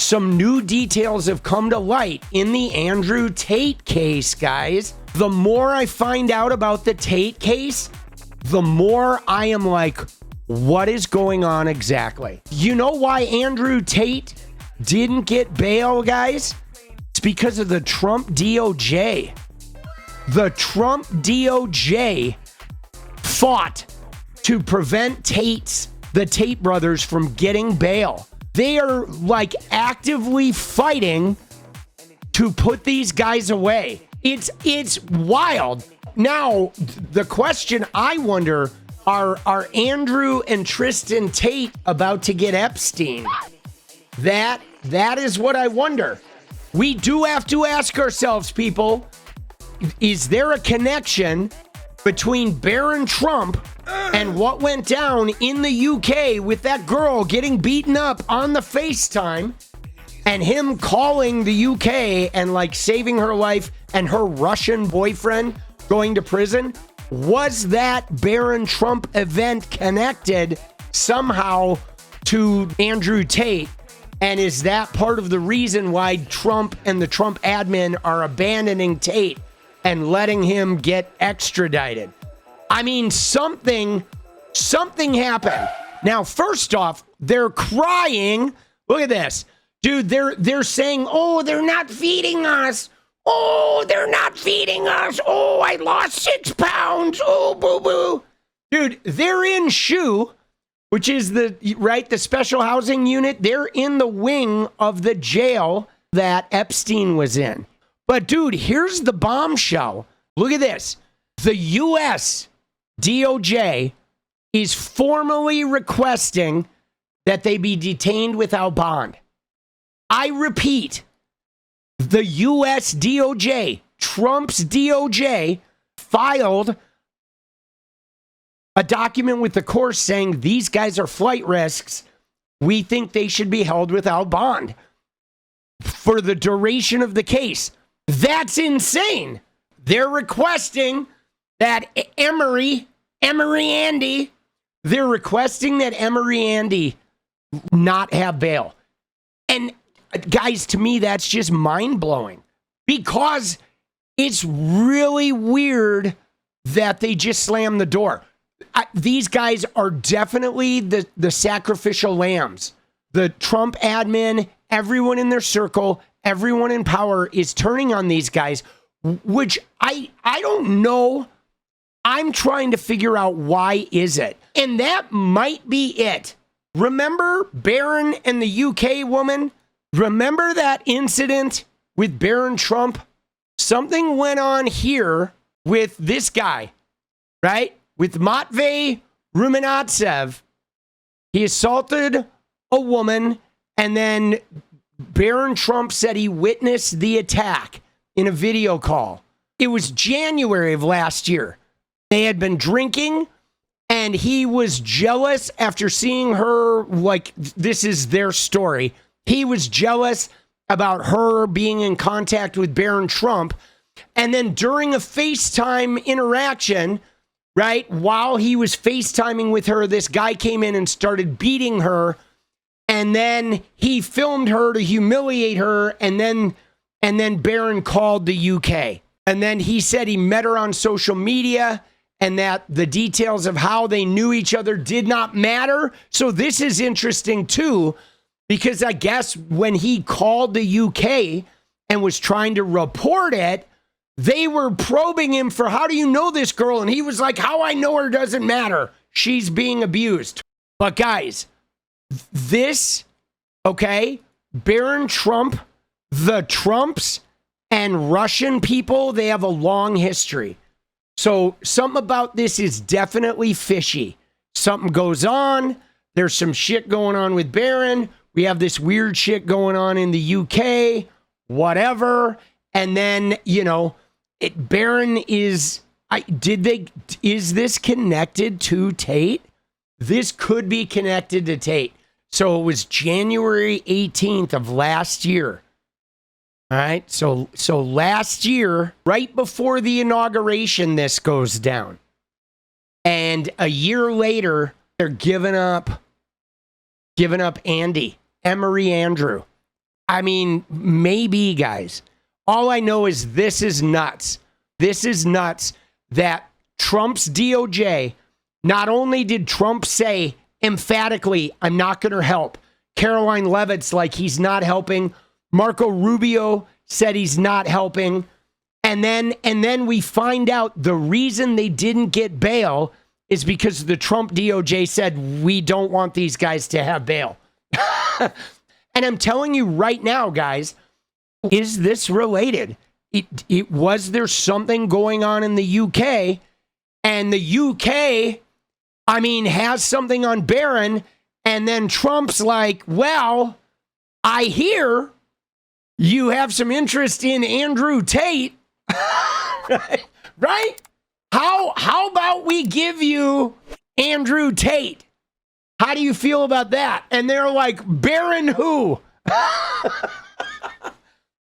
some new details have come to light in the Andrew Tate case, guys. The more I find out about the Tate case, the more I am like, what is going on exactly? You know why Andrew Tate didn't get bail, guys? It's because of the Trump DOJ. The Trump DOJ fought to prevent the Tate brothers from getting bail. They are like actively fighting to put these guys away. It's wild. Now, the question I wonder, are Andrew and Tristan Tate about to get Epstein? That is what I wonder. We do have to ask ourselves, people, is there a connection between Barron Trump and what went down in the UK with that girl getting beaten up on the FaceTime and him calling the UK and like saving her life and her Russian boyfriend going to prison? Was that Barron Trump event connected somehow to Andrew Tate? And is that part of the reason why Trump and the Trump admin are abandoning Tate and letting him get extradited? I mean, something happened. Now, first off, they're crying. Look at this. Dude, they're saying, oh, they're not feeding us. Oh, they're not feeding us. Oh, I lost 6 pounds. Oh, boo-boo. Dude, they're in 𝗙cie, which is the special housing unit. They're in the wing of the jail that Epstein was in. But, dude, here's the bombshell. Look at this. The U.S. DOJ is formally requesting that they be detained without bond. I repeat, the U.S. DOJ, Trump's DOJ, filed a document with the court saying these guys are flight risks. We think they should be held without bond for the duration of the case. That's insane. They're requesting that 𝗙𝗎𝗓𝗏, they're requesting that 𝗙𝗎𝗓𝗏 not have bail. And guys, to me, that's just mind-blowing because it's really weird that they just slammed the door. These guys are definitely the sacrificial lambs. The Trump admin, everyone in their circle, everyone in power is turning on these guys, which I don't know. I'm trying to figure out why is it. And that might be it. Remember Barron and the UK woman? Remember that incident with Barron Trump? Something went on here with this guy, right? With 𝗦𝗂𝗽𝗎𝗀. He assaulted a woman, and then Barron Trump said he witnessed the attack in a video call. It was January of last year. They had been drinking, and he was jealous after seeing her, like, this is their story. He was jealous about her being in contact with Barron Trump. And then during a FaceTime interaction, right, while he was FaceTiming with her, this guy came in and started beating her. And then he filmed her to humiliate her. And then Barron called the UK. And then he said he met her on social media and that the details of how they knew each other did not matter. So this is interesting too, because I guess when he called the UK and was trying to report it, they were probing him for, how do you know this girl? And he was like, how I know her doesn't matter. She's being abused. But guys, this, okay, Barron Trump, the Trumps and Russian people, they have a long history. So something about this is definitely fishy. Something goes on. There's some shit going on with Barron. We have this weird shit going on in the UK, whatever. And then, you know, Barron is, is this connected to Tate? This could be connected to Tate. So it was January 18th of last year. All right. So last year, right before the inauguration, this goes down. And a year later, they're giving up 𝗙𝗎𝗓𝗏, Andrew. I mean, maybe, guys. All I know is this is nuts. This is nuts that Trump's DOJ, not only did Trump say emphatically, I'm not going to help. Caroline Leavitt's like he's not helping. Marco Rubio said he's not helping. And then we find out the reason they didn't get bail is because the Trump DOJ said, we don't want these guys to have bail. And I'm telling you right now, guys, is this related? Was there something going on in the UK? And the UK, I mean, has something on Barron. And then Trump's like, well, I hear you have some interest in Andrew Tate. Right? How about we give you Andrew Tate? How do you feel about that? And they're like, Barron who?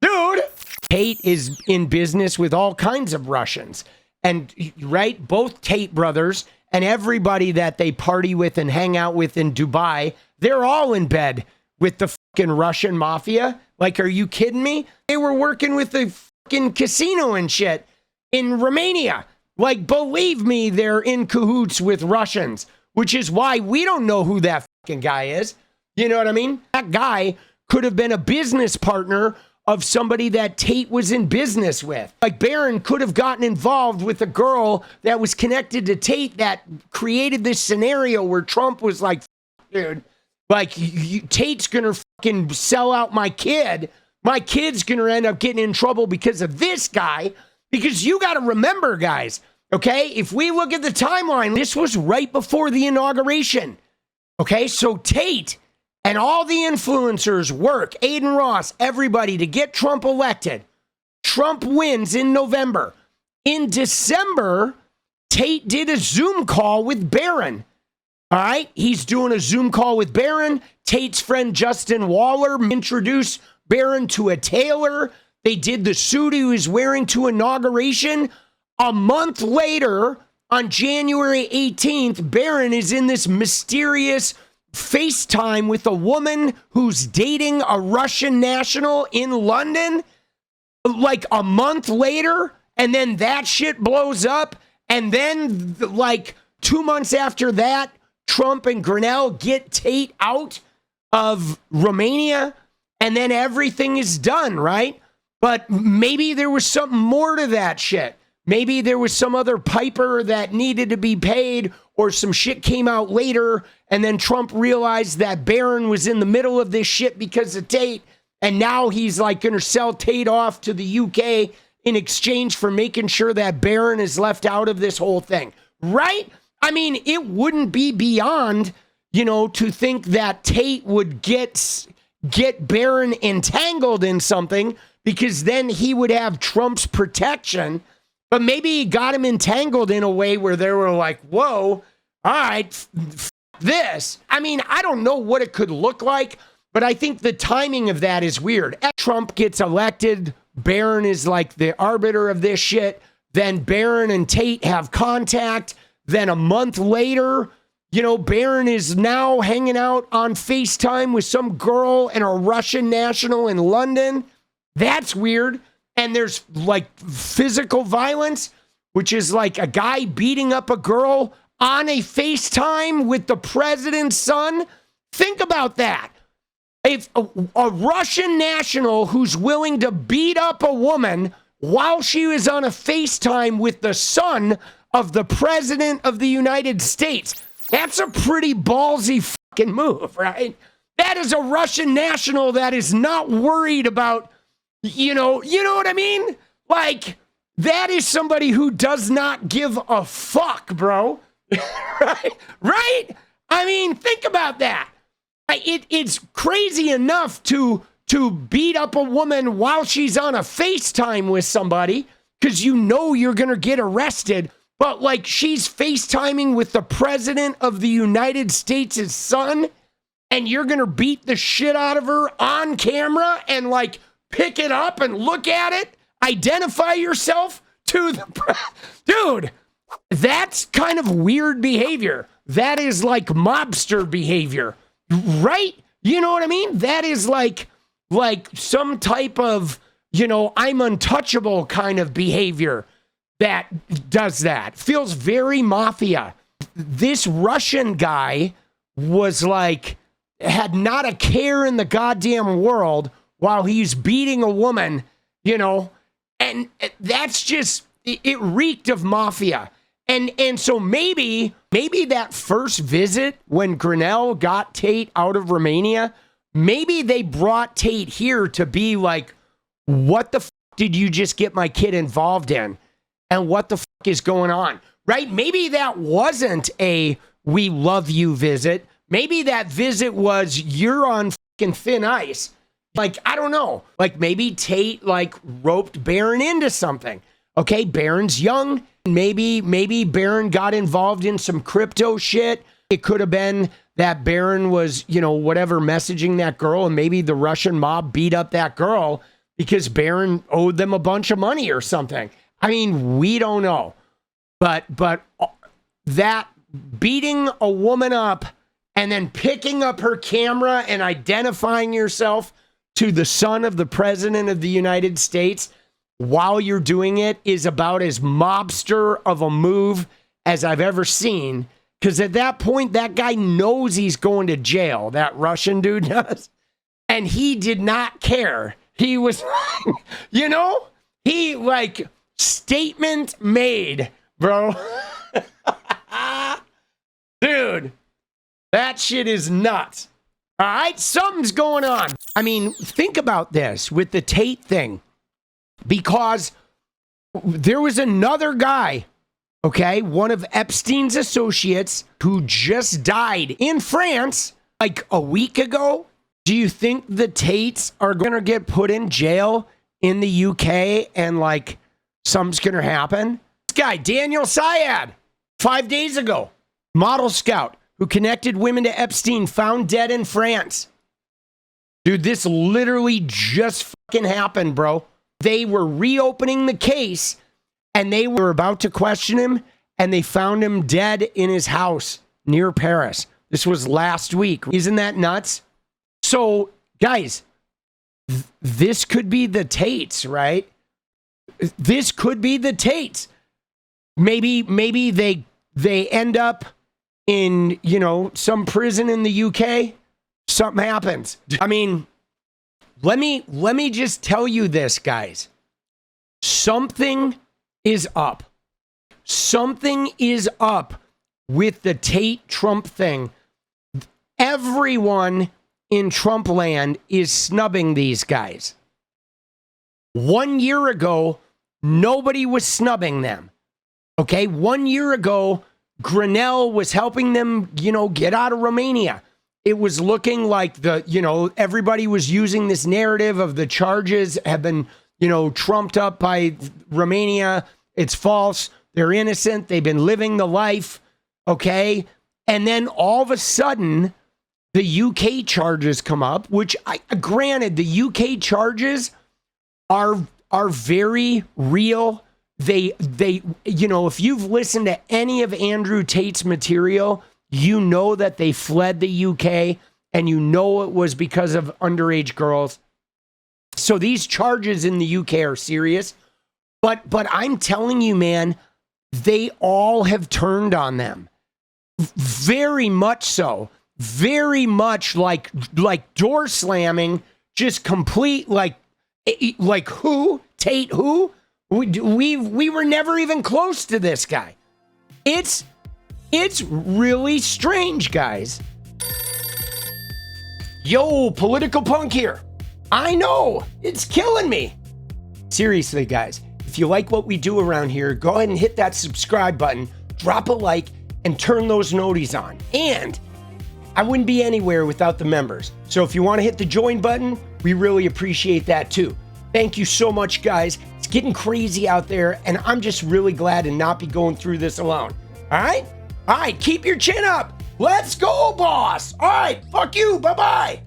Dude, Tate is in business with all kinds of Russians. And, right, both Tate brothers and everybody that they party with and hang out with in Dubai, they're all in bed with the fucking Russian mafia. Like, are you kidding me? They were working with the fucking casino and shit in Romania. Like, believe me, they're in cahoots with Russians, which is why we don't know who that fucking guy is. You know what I mean? That guy could have been a business partner of somebody that Tate was in business with. Like, Barron could have gotten involved with a girl that was connected to Tate that created this scenario where Trump was like, dude, like, Tate's gonna fucking sell out my kid. My kid's gonna end up getting in trouble because of this guy. Because you got to remember, guys, okay, if we look at the timeline, this was right before the inauguration. Okay, so Tate and all the influencers work, Aiden Ross, everybody, to get Trump elected. Trump wins in November. In December, Tate did a Zoom call with Barron. All right, he's doing a Zoom call with Barron. Tate's friend Justin Waller introduced Barron to a tailor. They did the suit he was wearing to inauguration. A month later, on January 18th, Barron is in this mysterious FaceTime with a woman who's dating a Russian national in London. Like a month later, and then that shit blows up. And then, like 2 months after that, Trump and Grinnell get Tate out of Romania, and then everything is done, right? But maybe there was something more to that shit. Maybe there was some other piper that needed to be paid, or some shit came out later, and then Trump realized that Barron was in the middle of this shit because of Tate, and now he's like going to sell Tate off to the UK in exchange for making sure that Barron is left out of this whole thing, right? I mean, it wouldn't be beyond, to think that Tate would get Barron entangled in something, because then he would have Trump's protection. But maybe he got him entangled in a way where they were like, whoa, all right, this. I mean, I don't know what it could look like, but I think the timing of that is weird. Trump gets elected. Barron is like the arbiter of this shit. Then Barron and Tate have contact. Then a month later, Barron is now hanging out on FaceTime with some girl and a Russian national in London. That's weird. And there's like physical violence, which is like a guy beating up a girl on a FaceTime with the president's son. Think about that. If a Russian national who's willing to beat up a woman while she was on a FaceTime with the son of the president of the United States, that's a pretty ballsy fucking move, right? That is a Russian national that is not worried about, you know what I mean? Like, that is somebody who does not give a fuck, bro. Right? I mean, think about that. It's crazy enough to beat up a woman while she's on a FaceTime with somebody, because you're going to get arrested. But like, she's FaceTiming with the president of the United States' son, and you're going to beat the shit out of her on camera and like pick it up and look at it, identify yourself to the dude. That's kind of weird behavior. That is like mobster behavior, right? You know what I mean? That is like like some type of, I'm untouchable kind of behavior that does that. Feels very mafia. This Russian guy was like, had not a care in the goddamn world while he's beating a woman, and that's just, it reeked of mafia. And so maybe that first visit when Grenell got Tate out of Romania, maybe they brought Tate here to be like, what the did you just get my kid involved in? And what the is going on? Right? Maybe that wasn't a we love you visit. Maybe that visit was you're on fucking thin ice. Like, I don't know. Like maybe Tate like roped Barron into something. Okay, Barron's young. Maybe Barron got involved in some crypto shit. It could have been that Barron was, whatever, messaging that girl, and maybe the Russian mob beat up that girl because Barron owed them a bunch of money or something. I mean, we don't know. But that beating a woman up and then picking up her camera and identifying yourself to the son of the president of the United States while you're doing it is about as mobster of a move as I've ever seen. Because at that point, that guy knows he's going to jail. That Russian dude does. And he did not care. He was, he like statement made, bro. Dude, that shit is nuts. All right, something's going on. I mean, think about this with the Tate thing. Because there was another guy, okay, one of Epstein's associates who just died in France like a week ago. Do you think the Tates are going to get put in jail in the UK and like something's going to happen? This guy, Daniel Syed, 5 days ago, model scout who connected women to Epstein, found dead in France. Dude, this literally just fucking happened, bro. They were reopening the case and they were about to question him and they found him dead in his house near Paris. This was last week. Isn't that nuts? So, guys, this could be the Tates, right? This could be the Tates. Maybe they end up in, some prison in the UK. Something happens. I mean, let me just tell you this, guys. Something is up. Something is up with the Tate Trump thing. Everyone in Trump land is snubbing these guys. 1 year ago, nobody was snubbing them. Okay, 1 year ago, Grenell was helping them, get out of Romania. It was looking like everybody was using this narrative of the charges have been, trumped up by Romania. It's false. They're innocent. They've been living the life. Okay. And then all of a sudden, the UK charges come up, which granted, the UK charges are very real. They, if you've listened to any of Andrew Tate's material, you know that they fled the UK and it was because of underage girls. So these charges in the UK are serious, but I'm telling you, man, they all have turned on them. Very much so. Very much like door slamming, just complete like who? Tate who? We were never even close to this guy. It's really strange, guys. Yo, political punk here. I know, it's killing me. Seriously, guys, if you like what we do around here, go ahead and hit that subscribe button, drop a like, and turn those noties on. And I wouldn't be anywhere without the members. So if you want to hit the join button, we really appreciate that too. Thank you so much, guys. It's getting crazy out there, and I'm just really glad to not be going through this alone. All right? All right, keep your chin up. Let's go, boss. All right, fuck you. Bye-bye.